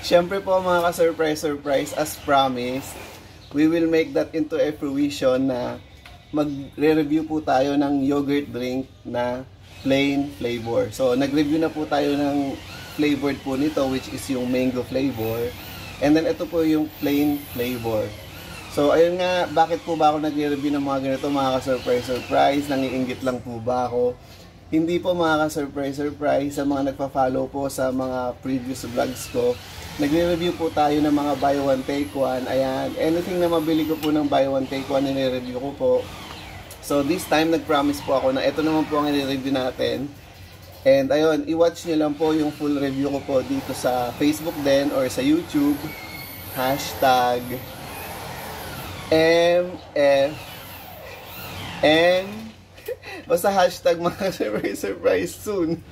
Siyempre po mga ka-surprise, as promised, we will make that into a fruition na magre-review po tayo ng yogurt drink na plain flavor. So, nag-review na po tayo ng flavored po nito, which is yung mango flavor. And then, ito po yung plain flavor. So, ayun nga, bakit po ba ako nagre-review ng mga ganito, mga ka-surprise? Nangiinggit lang po ba ako? Hindi po mga ka-surprise, sa mga nagpa-follow po sa mga previous vlogs ko, nagre-review po tayo ng mga buy one take one. Ayan, anything na mabili ko po ng buy one take one, nire-review ko po. So this time nag-promise po ako na ito naman po ang i-review natin. And ayun, i-watch nyo lang po yung full review ko po dito sa Facebook din or sa YouTube. Hashtag MFN. Basta hashtag mga surprise soon.